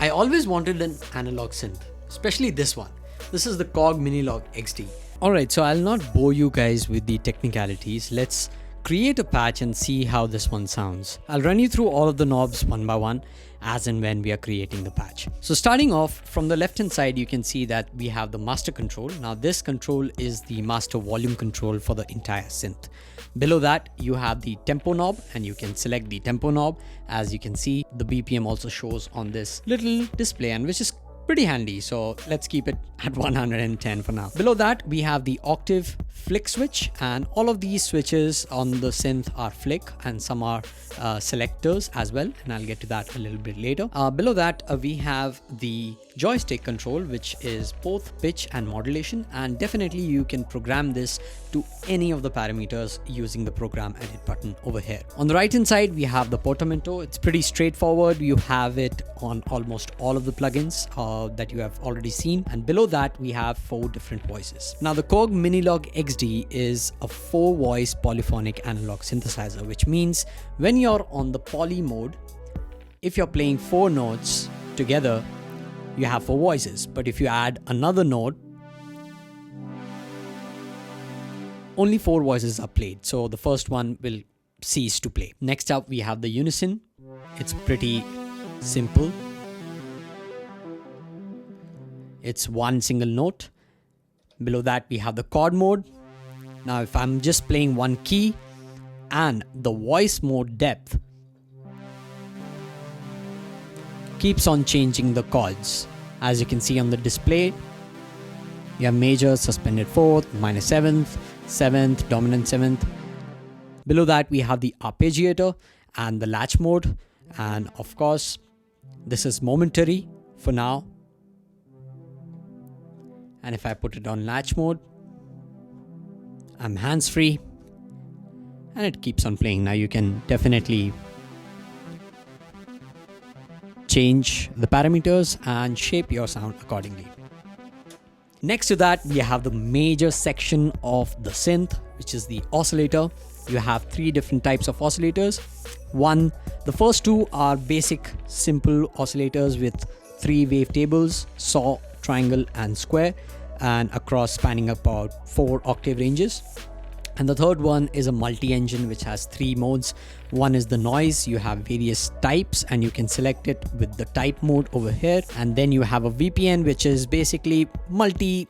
I always wanted an analog synth, especially this one. This is the Korg Minilogue XD. Alright, so I'll not bore you guys with the technicalities. Let's create a patch and see how this one sounds. I'll run you through all of the knobs one by one as and when we are creating the patch. So starting off from the left hand side, you can see that we have the master control. Now this control is the master volume control for the entire synth. Below that you have the tempo knob and you can select the tempo knob. As you can see, the BPM also shows on this little display, and which is pretty handy, so let's keep it at 110 for now. Below that we have the octave flick switch, and all of these switches on the synth are flick and some are selectors as well, and I'll get to that a little bit later. Below that we have the joystick control, which is both pitch and modulation, and definitely you can program this to any of the parameters using the program edit button over here. On the right hand side we have the Portamento. It's pretty straightforward. You have it on almost all of the plugins that you have already seen, and below that we have 4 different voices. Now the Korg Minilogue XD is a 4-voice polyphonic analog synthesizer, which means when you're on the poly mode, if you're playing 4 notes together, you have 4 voices, but if you add another note, only 4 voices are played, so the first one will cease to play. Next up we have the Unison. It's pretty simple. It's one single note. Below that we have the chord mode. Now if I'm just playing one key, and the voice mode depth keeps on changing the chords. As you can see on the display, you have major, suspended 4th, minor 7th, 7th, dominant 7th. Below that we have the arpeggiator and the latch mode, and of course this is momentary for now. And if I put it on latch mode, I'm hands-free and it keeps on playing. Now you can definitely change the parameters and shape your sound accordingly. Next to that we have the major section of the synth, which is the oscillator. You have 3 different types of oscillators. The first 2 are basic simple oscillators with 3 wavetables: saw, triangle and square, and across spanning about 4 octave ranges. And the third one is a multi-engine, which has 3 modes. One is the noise. You have various types and you can select it with the type mode over here. And then you have a VPN, which is basically multi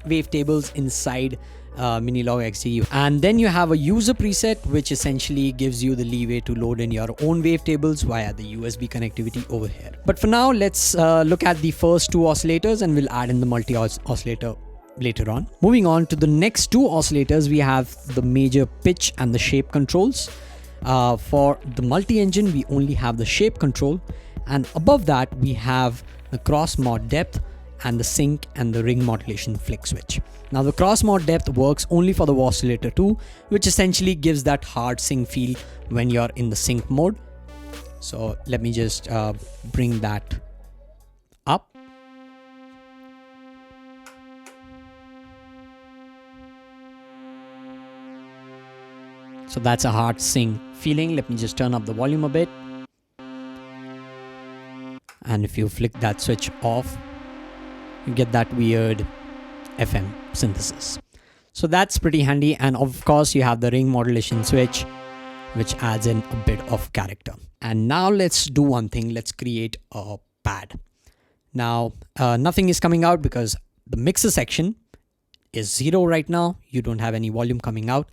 wavetables inside Minilogue XD. And then you have a user preset, which essentially gives you the leeway to load in your own wavetables via the USB connectivity over here. But for now, let's look at the first 2 oscillators, and we'll add in the multi-oscillator later on. Moving on to the next 2 oscillators, we have the major pitch and the shape controls. For the multi-engine, we only have the shape control, and above that we have the cross mod depth and the sync and the ring modulation flick switch. Now the cross mod depth works only for the Oscillator 2, which essentially gives that hard sync feel when you're in the sync mode. So let me just bring that up. So that's a hard sync feeling. Let me just turn up the volume a bit. And if you flick that switch off, you get that weird FM synthesis. So that's pretty handy. And of course you have the ring modulation switch, which adds in a bit of character. And now let's do one thing. Let's create a pad. Now nothing is coming out because the mixer section is 0 right now. You don't have any volume coming out.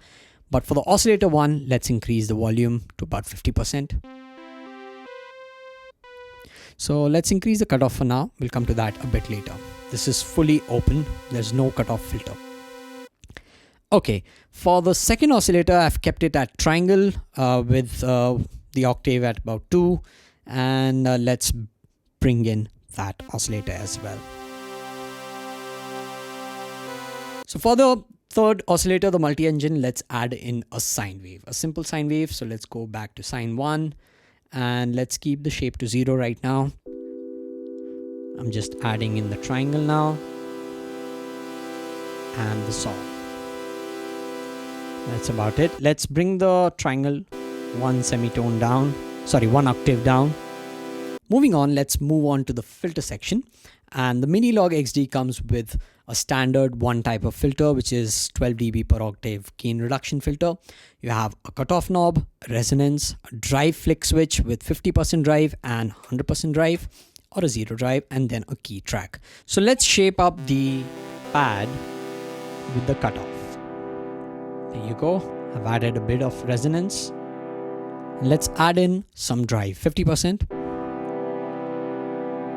But for the oscillator one, let's increase the volume to about 50%. So let's increase the cutoff for now. We'll come to that a bit later. This is fully open. There's no cutoff filter. Okay, for the second oscillator, I've kept it at triangle with the octave at about 2. And let's bring in that oscillator as well. So for the third oscillator, the multi-engine, let's add in a sine wave, a simple sine wave. So let's go back to sine 1 and let's keep the shape to 0 right now. I'm just adding in the triangle now and the saw. That's about it. Let's bring the triangle one octave down. Moving on, let's move on to the filter section. And the Minilogue XD comes with a standard one type of filter, which is 12 dB per octave gain reduction filter. You have a cutoff knob, resonance, a drive flick switch with 50% drive and 100% drive, or a zero drive, and then a key track. So let's shape up the pad with the cutoff. There you go. I've added a bit of resonance. Let's add in some drive, 50%.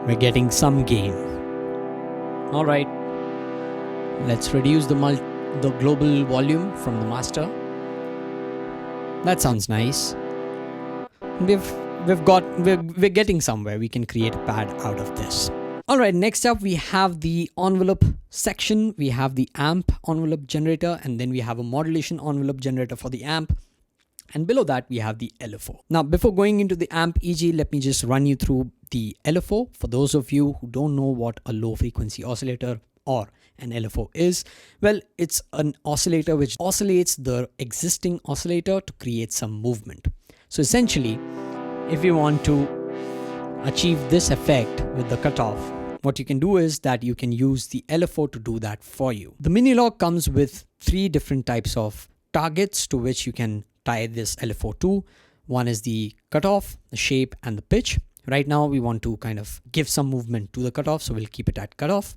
We're getting some gain. All right. Let's reduce the global volume from the master. That sounds nice. We're getting somewhere. We can create a pad out of this. All right, next up we have the envelope section. We have the amp envelope generator, and then we have a modulation envelope generator for the amp. And below that, we have the LFO. Now, before going into the amp EG, let me just run you through the LFO. For those of you who don't know what a low frequency oscillator or an LFO is, well, it's an oscillator which oscillates the existing oscillator to create some movement. So essentially, if you want to achieve this effect with the cutoff, what you can do is that you can use the LFO to do that for you. The Minilogue comes with 3 different types of targets to which you can tie this LFO to. One is the cutoff, the shape, and the pitch. Right now we want to kind of give some movement to the cutoff, so we'll keep it at cutoff.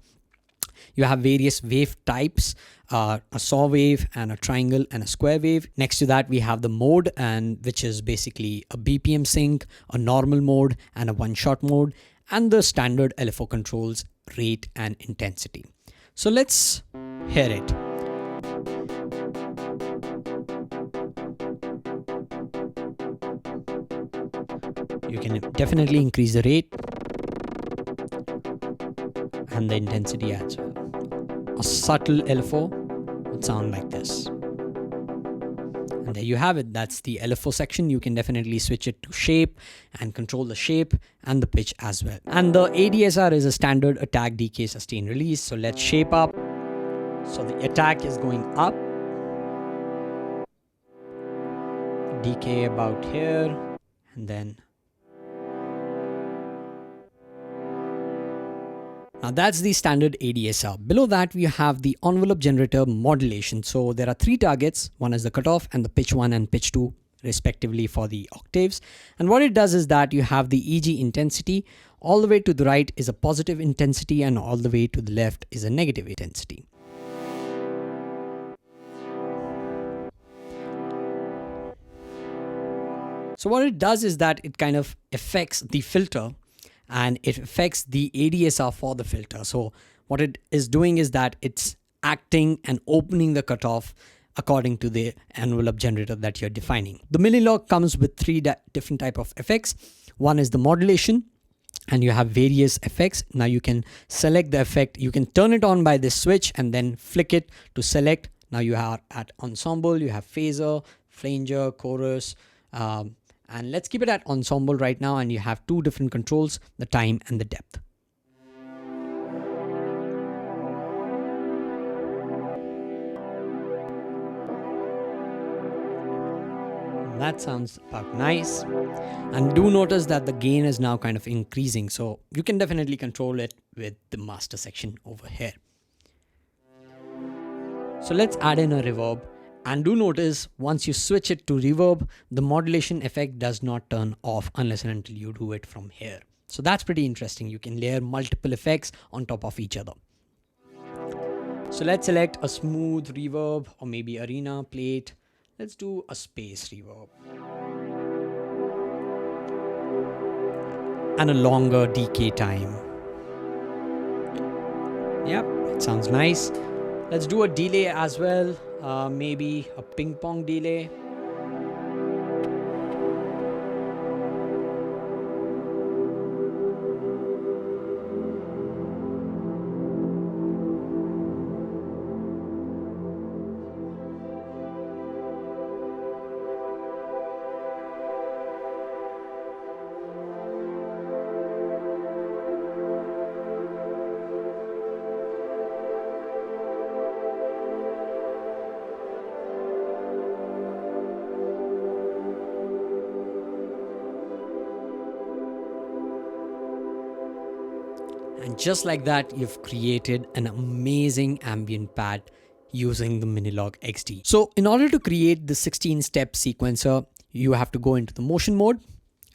You have various wave types, a saw wave and a triangle and a square wave. Next to that we have the mode, and which is basically a BPM sync, a normal mode, and a one-shot mode, and the standard LFO controls rate and intensity. So let's hear it. You can definitely increase the rate and the intensity as well. A subtle LFO would sound like this. And there you have it. That's the LFO section. You can definitely switch it to shape and control the shape and the pitch as well. And the ADSR is a standard attack, decay, sustain, release. So let's shape up. So the attack is going up. Decay about here. And then now that's the standard ADSR. Below that, we have the envelope generator modulation. So there are 3 targets. One is the cutoff and the pitch 1 and pitch 2 respectively for the octaves. And what it does is that you have the EG intensity. All the way to the right is a positive intensity, and all the way to the left is a negative intensity. So what it does is that it kind of affects the filter, and it affects the ADSR for the filter. So what it is doing is that it's acting and opening the cutoff according to the envelope generator that you're defining. The Minilogue comes with 3 different type of effects. One is the modulation, and you have various effects. Now you can select the effect. You can turn it on by this switch and then flick it to select. Now you are at ensemble, you have phaser, flanger, chorus, and let's keep it at ensemble right now, and you have 2 different controls, the time and the depth. That sounds about nice. And do notice that the gain is now kind of increasing, so you can definitely control it with the master section over here. So let's add in a reverb. And do notice, once you switch it to reverb, the modulation effect does not turn off unless and until you do it from here. So that's pretty interesting. You can layer multiple effects on top of each other. So let's select a smooth reverb, or maybe arena plate. Let's do a space reverb. And a longer decay time. Yep, it sounds nice. Let's do a delay as well. Maybe a ping pong delay. And just like that, you've created an amazing ambient pad using the Minilogue XD. So in order to create the 16-step sequencer, you have to go into the motion mode.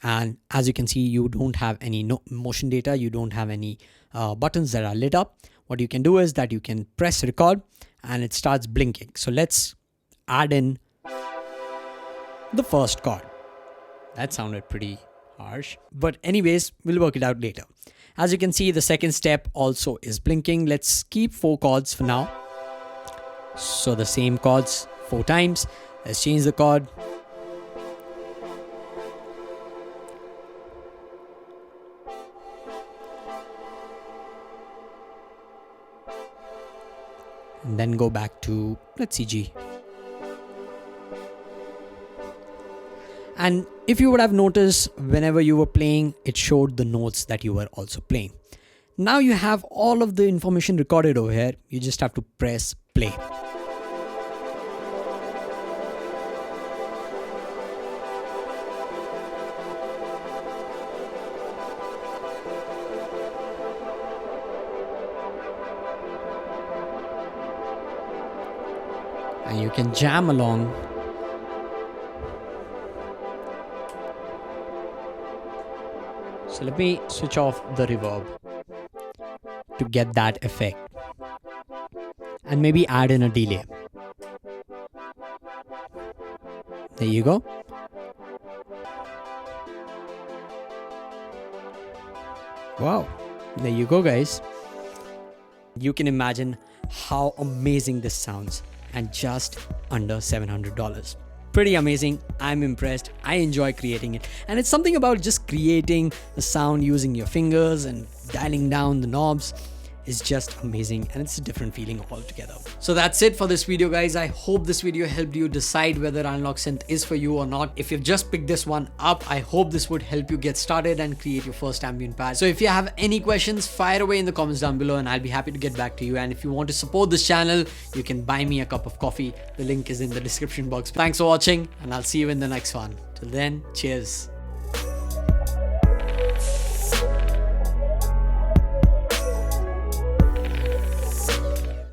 And as you can see, you don't have any motion data. You don't have any buttons that are lit up. What you can do is that you can press record and it starts blinking. So let's add in the first chord. That sounded pretty harsh, but anyways, we'll work it out later. As you can see, the second step also is blinking. Let's keep 4 chords for now. So the same chords 4 times. Let's change the chord. And then go back to, let's see, G. And if you would have noticed, whenever you were playing, it showed the notes that you were also playing. Now you have all of the information recorded over here. You just have to press play. And you can jam along. So let me switch off the reverb to get that effect. And maybe add in a delay. There you go. Wow. There you go, guys. You can imagine how amazing this sounds, and just under $700. Pretty amazing. I'm impressed. I enjoy creating it. And it's something about just creating the sound using your fingers and dialing down the knobs is just amazing, and it's a different feeling altogether. So that's it for this video, guys. I hope this video helped you decide whether analog synth is for you or not. If you've just picked this one up, I hope this would help you get started and create your first ambient pad. So if you have any questions, fire away in the comments down below and I'll be happy to get back to you. And if you want to support this channel, you can buy me a cup of coffee. The link is in the description box. Thanks for watching, and I'll see you in the next one. Till then, cheers.